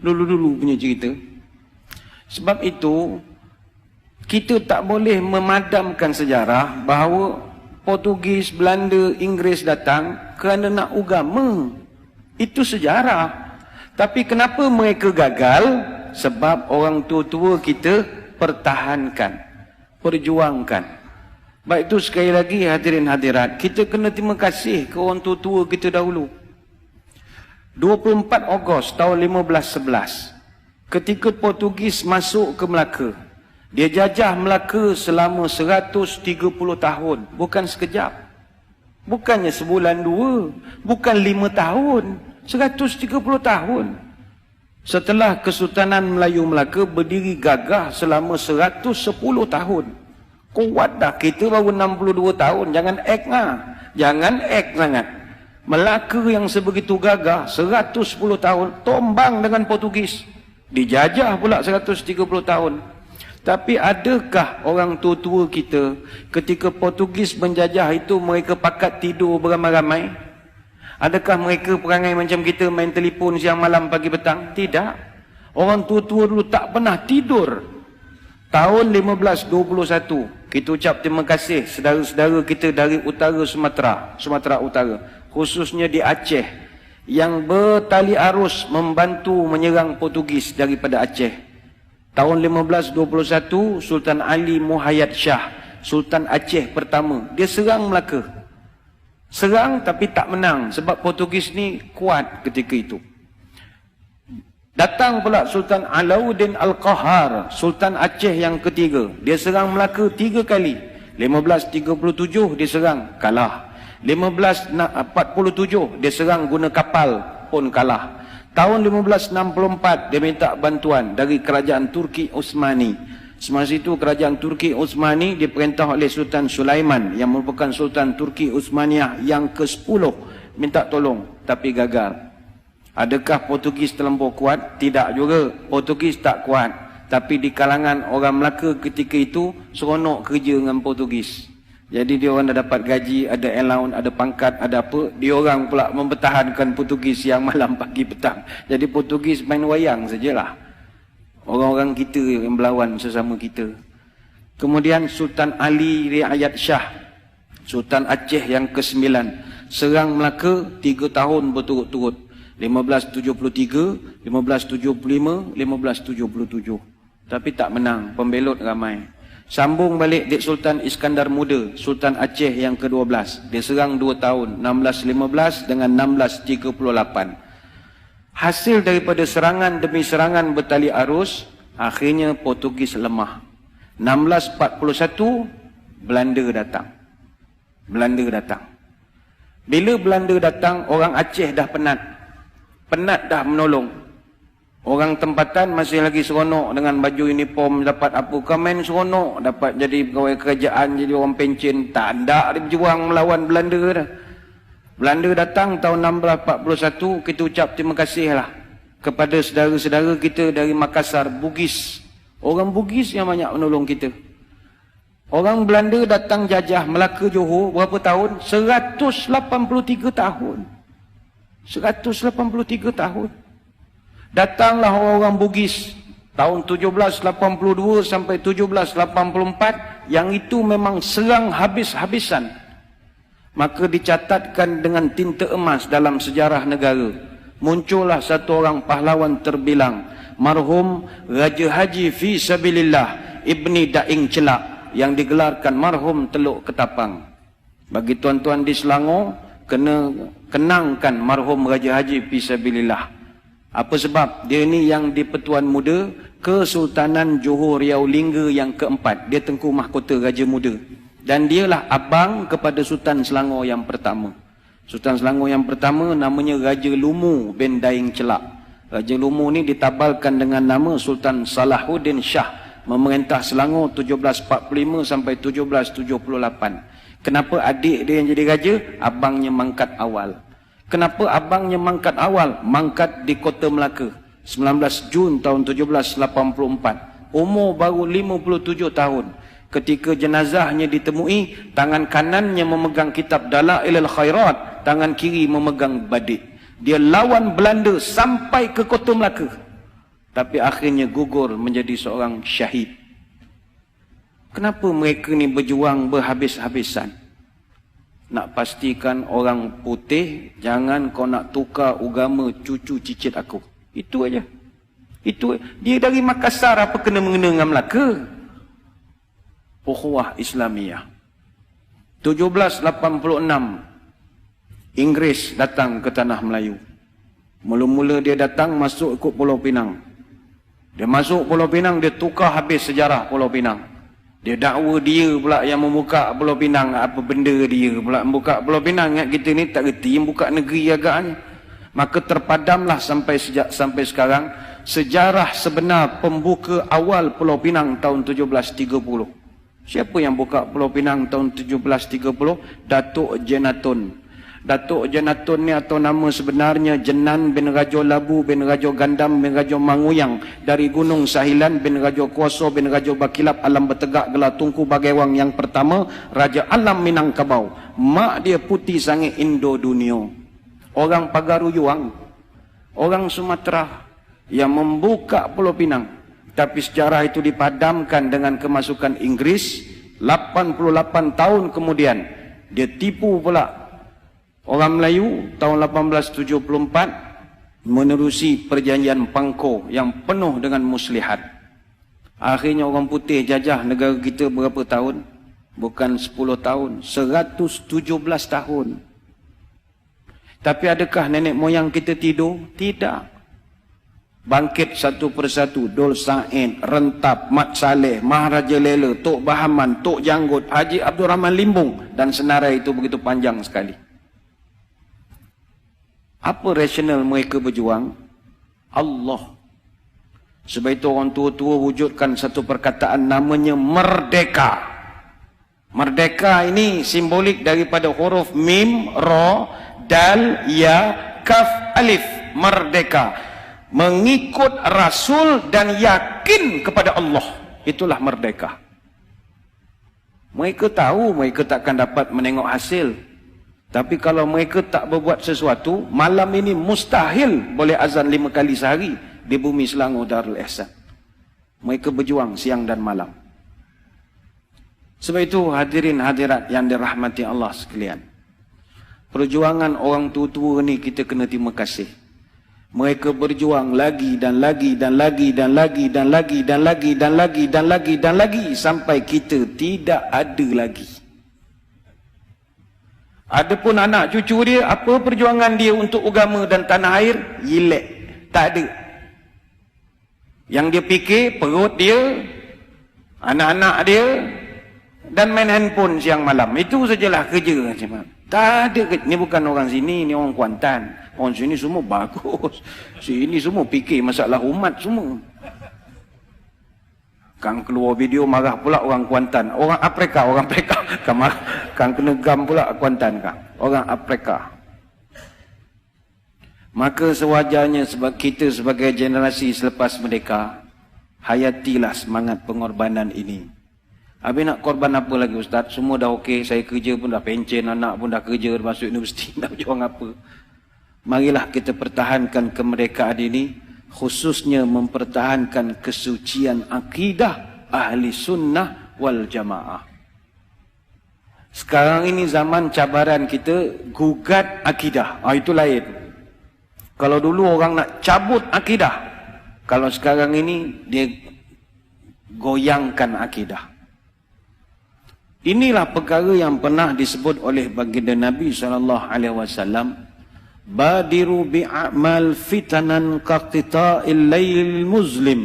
Dulu-dulu punya cerita. Sebab itu, kita tak boleh memadamkan sejarah bahawa Portugis, Belanda, Inggeris datang kerana nak agama. Itu sejarah. Tapi kenapa mereka gagal? Sebab orang tua-tua kita pertahankan, perjuangkan. Baik itu sekali lagi hadirin hadirat, kita kena terima kasih ke orang tua-tua kita dahulu. 24 Ogos tahun 1511, ketika Portugis masuk ke Melaka, dia jajah Melaka selama 130 tahun, bukan sekejap. Bukannya sebulan dua, bukan 5 tahun, 130 tahun. Setelah Kesultanan Melayu Melaka berdiri gagah selama 110 tahun. Kuat dah, kita baru 62 tahun, jangan act lah. Jangan act sangat. Melaka yang sebegitu gagah 110 tahun tombang dengan Portugis, dijajah pula 130 tahun. Tapi adakah orang tua-tua kita ketika Portugis menjajah itu mereka pakat tidur beramai-ramai? Adakah mereka perangai macam kita main telefon siang malam pagi petang? Tidak. Orang tua-tua dulu tak pernah tidur. Tahun 1521 kita ucap terima kasih saudara-saudara kita dari utara Sumatera Utara, khususnya di Aceh, yang bertali arus membantu menyerang Portugis daripada Aceh. Tahun 1521, Sultan Ali Muhayyad Shah, Sultan Aceh pertama, dia serang Melaka. Serang tapi tak menang sebab Portugis ni kuat ketika itu. Datang pula Sultan Alauddin Al-Qahar, Sultan Aceh yang ketiga. Dia serang Melaka 3 kali. 1537 dia serang, kalah. 1547 dia serang guna kapal, pun kalah. Tahun 1564 dia minta bantuan dari kerajaan Turki Utsmani. Semasa itu kerajaan Turki Utsmani diperintah oleh Sultan Sulaiman yang merupakan Sultan Turki Utsmaniyah yang ke-10, minta tolong tapi gagal. Adakah Portugis terlampau kuat? Tidak juga. Portugis tak kuat. Tapi di kalangan orang Melaka ketika itu seronok kerja dengan Portugis. Jadi dia orang dah dapat gaji, ada allowance, ada pangkat, ada apa. Dia orang pula mempertahankan Portugis siang malam pagi petang. Jadi Portugis main wayang sajalah. Orang-orang kita yang berlawan sesama kita. Kemudian Sultan Ali Riayat Shah, Sultan Aceh yang ke-9, serang Melaka 3 tahun berturut-turut. 1573, 1575, 1577. Tapi tak menang, pembelot ramai. Sambung balik Dik Sultan Iskandar Muda, Sultan Aceh yang ke-12. Dia serang 2 tahun, 1615 dengan 1638. Hasil daripada serangan demi serangan bertali arus, akhirnya Portugis lemah. 1641, Belanda datang. Bila Belanda datang, orang Aceh dah penat dah menolong. Orang tempatan masih lagi seronok dengan baju uniform, dapat apa, komen seronok, dapat jadi pegawai kerajaan, jadi orang pencen. Tak ada dia berjuang melawan Belanda dah. Belanda datang tahun 1641, kita ucap terima kasih lah kepada saudara-saudara kita dari Makassar, Bugis. Orang Bugis yang banyak menolong kita. Orang Belanda datang jajah Melaka Johor berapa tahun? 183 tahun. 183 tahun. Datanglah orang-orang Bugis tahun 1782 sampai 1784, yang itu memang serang habis-habisan. Maka dicatatkan dengan tinta emas dalam sejarah negara. Muncullah satu orang pahlawan terbilang, marhum Raja Haji Fi Sabilillah Ibni Daing Celak, yang digelarkan marhum Teluk Ketapang. Bagi tuan-tuan di Selangor, kena kenangkan marhum Raja Haji Fisabilillah. Apa sebab? Dia ni yang di Pertuan Muda Kesultanan Johor Riau Lingga yang ke-4. Dia Tengku Mahkota Raja Muda. Dan dialah abang kepada Sultan Selangor yang pertama. Sultan Selangor yang pertama namanya Raja Lumu bin Daing Celak. Raja Lumu ni ditabalkan dengan nama Sultan Salahuddin Shah, memerintah Selangor 1745 sampai 1778. Kenapa adik dia yang jadi raja? Abangnya mangkat awal. Kenapa abangnya mangkat awal? Mangkat di Kota Melaka 19 Jun tahun 1784. Umur baru 57 tahun. Ketika jenazahnya ditemui, tangan kanannya memegang kitab Dalailul Khairat, tangan kiri memegang badik. Dia lawan Belanda sampai ke Kota Melaka. tapi akhirnya gugur menjadi seorang syahid. Kenapa mereka ni berjuang berhabis-habisan? Nak pastikan orang putih, jangan kau nak tukar agama cucu cicit aku. Itu aja. Itu dia dari Makassar, apa kena mengena dengan Melaka? Ukhuwah Islamiyah. 1786 Inggeris datang ke tanah Melayu. Mula-mula dia datang masuk ikut Pulau Pinang. Dia masuk Pulau Pinang, dia tukar habis sejarah Pulau Pinang. Dia dakwa dia pula yang membuka Pulau Pinang. Apa benda dia pula membuka Pulau Pinang? Ingat kita ni tak reti yang buka negeri agaknya. Maka terpadamlah sampai sekarang sejarah sebenar pembuka awal Pulau Pinang tahun 1730. Siapa yang buka Pulau Pinang tahun 1730? Datuk Jenatun. Datuk Jenatun ni atau nama sebenarnya Jenan bin Rajo Labu bin Rajo Gandam bin Rajo Manguyang dari Gunung Sahilan bin Rajo Kuoso bin Rajo Bakilap Alam Bertegak Gelar Tungku Bagaiwang yang pertama, Raja Alam Minangkabau. Mak dia putih sangat Indo Dunia. Orang Pagaruyuang, orang Sumatera yang membuka Pulau Pinang. Tapi sejarah itu dipadamkan dengan kemasukan Inggris. 88 tahun kemudian dia tipu pula orang Melayu tahun 1874 menerusi perjanjian Pangko yang penuh dengan muslihat. Akhirnya orang putih jajah negara kita berapa tahun? Bukan 10 tahun, 117 tahun. Tapi adakah nenek moyang kita tidur? Tidak. Bangkit satu persatu, Dol Said, Rentap, Mat Saleh, Maharaja Lela, Tok Bahaman, Tok Janggut, Haji Abdul Rahman Limbung, dan senarai itu begitu panjang sekali. Apa rasional mereka berjuang? Allah. Sebab itu orang tua-tua wujudkan satu perkataan namanya merdeka. Merdeka ini simbolik daripada huruf mim, ra, dal, ya, kaf, alif. Merdeka. Mengikut Rasul dan yakin kepada Allah. Itulah merdeka. Mereka tahu mereka takkan dapat menengok hasil. Tapi kalau mereka tak berbuat sesuatu, malam ini mustahil boleh azan 5 kali sehari di bumi Selangor Darul Ihsan. Mereka berjuang siang dan malam. Sebab itu hadirin hadirat yang dirahmati Allah sekalian, perjuangan orang tua-tua ni kita kena terima kasih. Mereka berjuang lagi dan lagi dan lagi dan lagi dan lagi dan lagi dan lagi dan lagi dan lagi sampai kita tidak ada lagi. Adapun anak cucu dia, apa perjuangan dia untuk agama dan tanah air? Yilek. Tak ada. Yang dia fikir perut dia, anak-anak dia, dan main handphone siang malam. Itu sajalah kerja. Tak ada. Ni bukan orang sini, ni orang Kuantan. Orang sini semua bagus. Sini semua fikir masalah umat semua. Kang keluar video marah pula orang Kuantan. Orang Afrika. Kang kena gam pula Kuantan kang. Orang Afrika. Maka sewajarnya sebab kita sebagai generasi selepas merdeka, hayatilah semangat pengorbanan ini. Habis nak korban apa lagi Ustaz? Semua dah okey, saya kerja pun dah pencen, anak pun dah kerja, masuk universiti, nak berjuang apa? Marilah kita pertahankan kemerdekaan ini, khususnya mempertahankan kesucian akidah ahli sunnah wal jamaah. Sekarang ini zaman cabaran kita gugat akidah. Itu lain. Kalau dulu orang nak cabut akidah, kalau sekarang ini dia goyangkan akidah. Inilah perkara yang pernah disebut oleh baginda Nabi SAW. Badiru bi'amal fitanan qaqtita'il lail muzlim.